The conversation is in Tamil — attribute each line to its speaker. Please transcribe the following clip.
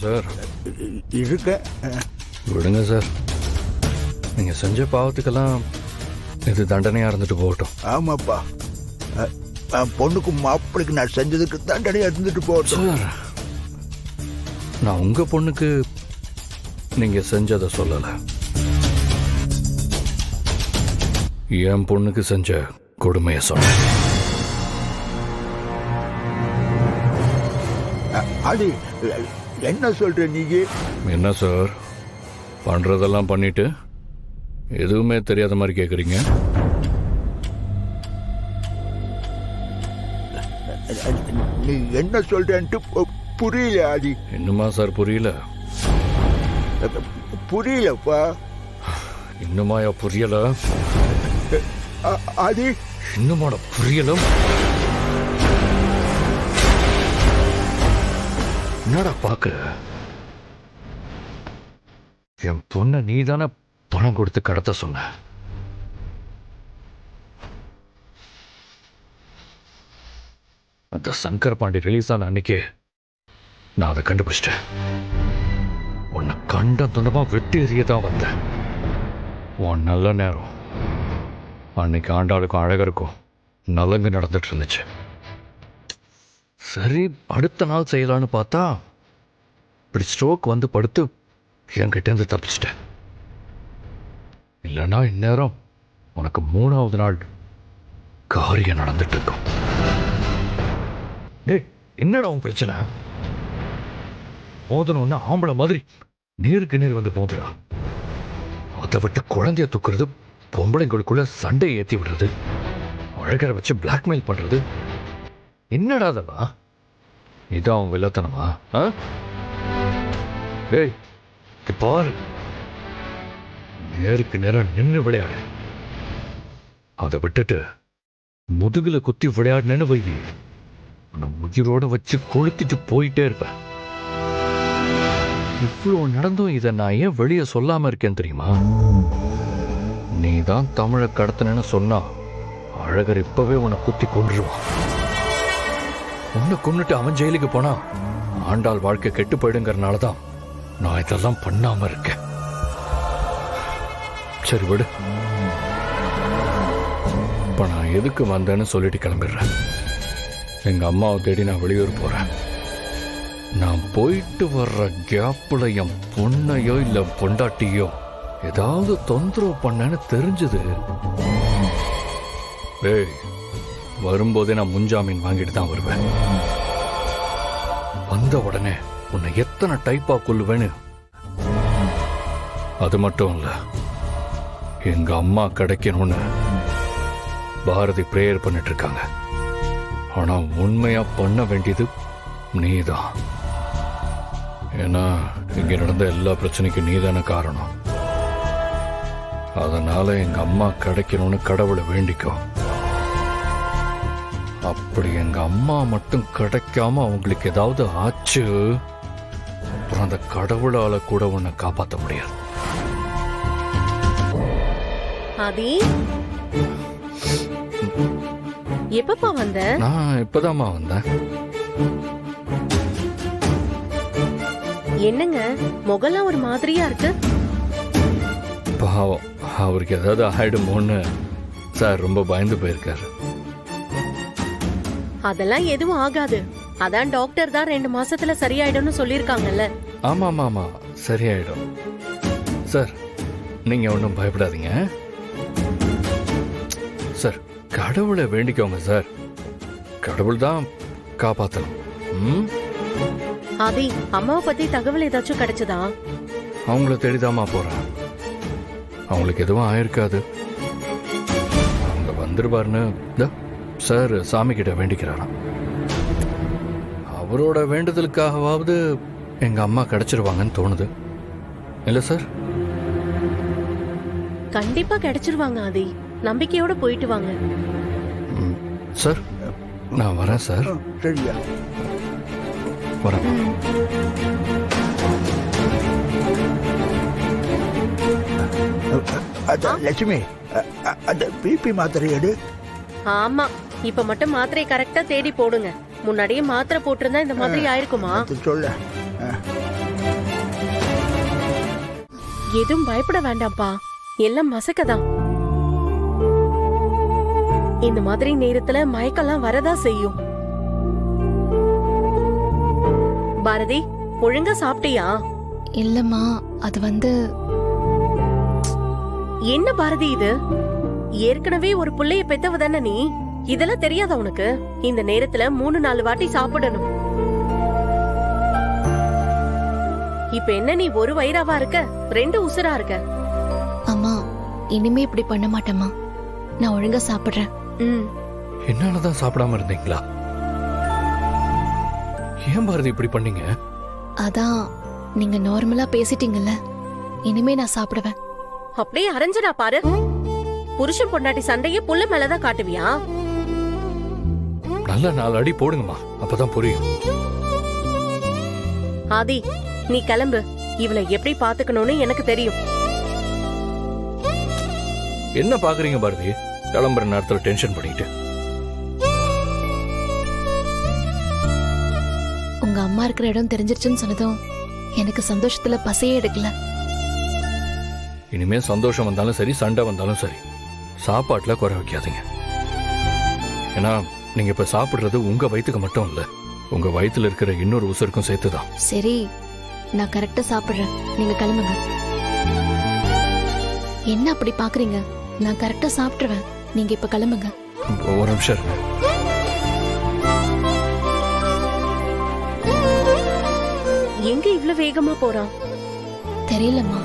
Speaker 1: சார்?
Speaker 2: இருக்க.
Speaker 1: விடுங்க சார். நீங்க செஞ்ச பாவத்துக்கெல்லாம் இது தண்டனையா இருந்துட்டு போகட்டும்.
Speaker 2: ஆமாப்பா, பொண்ணுக்கு மாப்பிளைக்கு நான் செஞ்சதுக்கு தண்டனையா இருந்துட்டு போகட்டும்.
Speaker 1: சார், நான் உங்க பொண்ணுக்கு நீங்க செஞ்சதை சொல்லல, என் பொண்ணுக்கு செஞ்ச கொடுமையை சொன்னேன்.
Speaker 2: அது என்ன சொல்ற நீங்க?
Speaker 1: என்ன சார், பண்றதெல்லாம் பண்ணிட்டு எதுவுமே தெரியாத மாதிரி கேக்குறீங்க?
Speaker 2: நீ என்ன சொல்றேன்ட்டு புரியல. ஆதி,
Speaker 1: இன்னுமா சார் புரியல?
Speaker 2: புரியலப்பா.
Speaker 1: இன்னுமாயா புரியல?
Speaker 2: ஆதி,
Speaker 1: இன்னுமாட புரியல? என்னடா பாக்குற? என் பொண்ண நீ தானே பணம் கொடுத்து கடத்த சொன்ன. அந்த சங்கர் பாண்டி ரிலீஸ் ஆன அன்னைக்கு நான் அதை கண்டுபிடிச்சிட்டேன். உன்னை கண்ட துண்டமா வெட்டி எறியதான் வந்தேன். உன் நல்ல நேரம் அன்னைக்கு ஆண்டாளுக்கும் அழகருக்கும் நலங்கு நடந்துட்டு இருந்துச்சு. சரி, அடுத்த நாள் செய்யலான்னு பார்த்தா இப்படி ஸ்ட்ரோக் வந்து படுத்து என்கிட்டேருந்து தப்பிச்சிட்டேன். இல்லைன்னா இந்நேரம் உனக்கு 3வது நாள் காரியம் நடந்துட்டு இருக்கும். டேய், என்னடா உன் பிரச்சனை? மோதணும்னா ஆம்பளை மாதிரி நேருக்கு நேர் வந்து மோதுடா. அதை விட்டு குழந்தைய தூக்குறது, பொம்பளைங்களுக்குள்ள சண்டை ஏற்றி விடுறது, அழகரை வச்சு பிளாக்மெயில் பண்றது, என்னடா அதெல்லாம்? இதான் அவன் வில்லத்தனமா? டேய், பாரு, நேருக்கு நேரம் நின்று விளையாடு. அதை விட்டுட்டு முதுகுல குத்தி விளையாடுனேன்னு வை, உன்னை உயிரோட வச்சு கொளுத்திட்டு போயிட்டே இருப்பேன். இவ்வளோ நடந்தும் இதை நான் ஏன் வெளியே சொல்லாம இருக்கேன் தெரியுமா? நீ தான் தமிழை கடத்தினேன்னு சொன்னா அழகர் இப்பவே உன்னை குத்தி கொன்றுவான். உன்னை கொன்னுட்டு அவன் ஜெயிலுக்கு போனா ஆண்டாள் வாழ்க்கை கெட்டு போயிடுங்கிறனால தான் நான் இதெல்லாம் பண்ணாம இருக்கேன். சரி விடு, இப்ப நான் எதுக்கு வந்தேன்னு சொல்லிட்டு கிளம்பிடுறேன். எங்க அம்மாவை தேடி நான் வெளியூர் போறேன். நான் போயிட்டு வர்ற கேப்ல என் பொண்ணையோ இல்ல பொண்டாட்டியோ ஏதாவது தொந்தரவு பண்ணேன்னு தெரிஞ்சது, ஏய், வரும்போதே நான் முன்ஜாமீன் வாங்கிட்டு தான் வருவேன். வந்த உடனே உன்னை எத்தனை டைப்பா கொல்லுவேன்னு. அது மட்டும் இல்ல, எங்க அம்மா கிடைக்கணும்னு பாரதி பிரேயர் பண்ணிட்டு இருக்காங்க. ஆனா உண்மையா பண்ண வேண்டியது நீதான். ஏன்னா இங்க நடந்த எல்லா பிரச்சனைக்கும் நீதான காரணம். அதனால எங்க அம்மா கிடைக்கணும்னு கடவுளை வேண்டிக்கோ. அப்படி எங்க அம்மா மட்டும் கிடைக்காம அவங்களுக்கு ஏதாவது ஆச்சு, அப்புறம் அந்த கடவுளால கூட உன்னை காப்பாற்ற முடியாது.
Speaker 3: ஆதி, எப்பப்பா வந்த?
Speaker 1: நான் இப்பதாம்மா வந்தேன்.
Speaker 3: என்னங்க முகலாம் ஒரு மாதிரியா இருக்கு?
Speaker 1: பாவம், அவருக்கு ஏதாவது ஆயிடுமோன்னு சார் ரொம்ப பயந்து போயிருக்காரு.
Speaker 3: அதெல்லாம் எதுவும் ஆகாது. அதான் டாக்டர் தான் 2 மாசத்துல சரியாயிடும்னு சொல்லிருக்காங்கல்ல.
Speaker 1: ஆமா ஆமா ஆமா, சரியாயிடும் சார். நீங்க ஒன்றும் பயப்படாதீங்க சார். கடவுளை வேண்டிக்கோங்க சார், கடவுள் தான் காப்பாற்றணும்.
Speaker 3: ஆதி, அம்மாவை பத்தி தகவல் ஏதாச்சும் கிடைச்சதா?
Speaker 1: அவங்கள தேடிதாமா போறேன். அவங்களுக்கு எதுவும் ஆயிருக்காது, அவங்க வந்துருவாருன்னு சார் சாமி கிட்ட வேண்டிக்கிறாராம். அவரோட வேண்டுதலுக்காகவாவது எங்க அம்மா கிடைச்சிருவாங்கன்னு தோணுது இல்ல சார்?
Speaker 3: கண்டிப்பா கிடைச்சிருவாங்க ஆதி, நம்பிக்கையோட போயிட்டு வாங்க.
Speaker 1: சார், நான் வரேன் சார்.
Speaker 2: சரியா,
Speaker 1: வரேன்.
Speaker 2: லட்சுமி, அந்த பிபி மாத்திரை எடு.
Speaker 3: ஆமா, இப்ப மட்டும் மாத்திரை கரெக்டா தேடி போடுங்க. முன்னாடியே மாத்திரை போட்டிருந்தா இந்த மாதிரி ஆயிருக்குமா?
Speaker 2: சொல்ல
Speaker 3: எதுவும் பயப்பட வேண்டாம்ப்பா, எல்லாம் மசக்கதான். இந்த மாதிரி நேரத்துல மயக்கெல்லாம் வரதா செய்யும். பாரதி, ஒழுங்கா சாப்பிட்டியா?
Speaker 4: இல்லம்மா, அது வந்து
Speaker 3: என்ன பாரதி இது? ஏற்கனவே ஒரு புள்ளைய பெத்தவ தானே நீ? இதெல்லாம் தெரியாதா உனக்கு? இந்த நேரத்துல 3-4 வாட்டி சாப்பிடணும். இப்ப என்ன நீ ஒரு வயிறாவா இருக்க, 2 உசுரா இருக்க?
Speaker 4: அம்மா, இனிமே இப்படி பண்ண மாட்டேம்மா. நான் ஒழுங்கா சாப்பிடுறேன்.
Speaker 1: என்னாலதான் சாப்பிடாம இருந்தீங்களா? ஏன் பாரதி இப்படி பண்ணீங்க?
Speaker 4: அதான் நீங்க நார்மலா பேசிட்டீங்கல்ல, இனிமே நான் சாப்பிடுவேன்.
Speaker 3: அப்படியே அரைஞ்சனா பாரு. புருஷன் பொண்டாட்டி சண்டையே புள்ள மேலதான் காட்டுவியா?
Speaker 1: நல்ல 4 அடி போடுங்கம்மா, அப்பதான் புரியும்.
Speaker 3: ஆதி, நீ கிளம்பு. இவளை எப்படி பாத்துக்கணும்னு எனக்கு தெரியும்.
Speaker 1: என்ன பாக்குறீங்க பாரதி? கிளம்புற நேரத்துல டென்ஷன் பண்ணிட்டு.
Speaker 4: உங்க அம்மா இருக்கிற இடம் தெரிஞ்சிருச்சுன்னு சொன்னதும் எனக்கு சந்தோஷத்துல பசையே எடுக்கல.
Speaker 1: இனிமே சந்தோஷம் வந்தாலும் சரி, சண்டை வந்தாலும் சரி, சாப்பாட்டுல குறை வைக்காதீங்க. ஏன்னா நீங்க இப்ப சாப்பிடுறது உங்க வயிற்றுக்கு மட்டும் இல்ல, உங்க வயித்துல இருக்கிற இன்னொரு உசுருக்கும் சேர்த்துதான்.
Speaker 4: சரி, நான் கரெக்டா சாப்பிடுறேன். நீங்க கிளம்புங்க. என்ன அப்படி பாக்குறீங்க? நான் கரெக்டா சாப்பிட்டுருவேன். நீங்க இப்ப கிளம்புங்க.
Speaker 1: ஒரு நிமிஷம் இருங்க.
Speaker 3: எங்க இவ்ளோ வேகமா போறான்?
Speaker 4: தெரியலம்மா.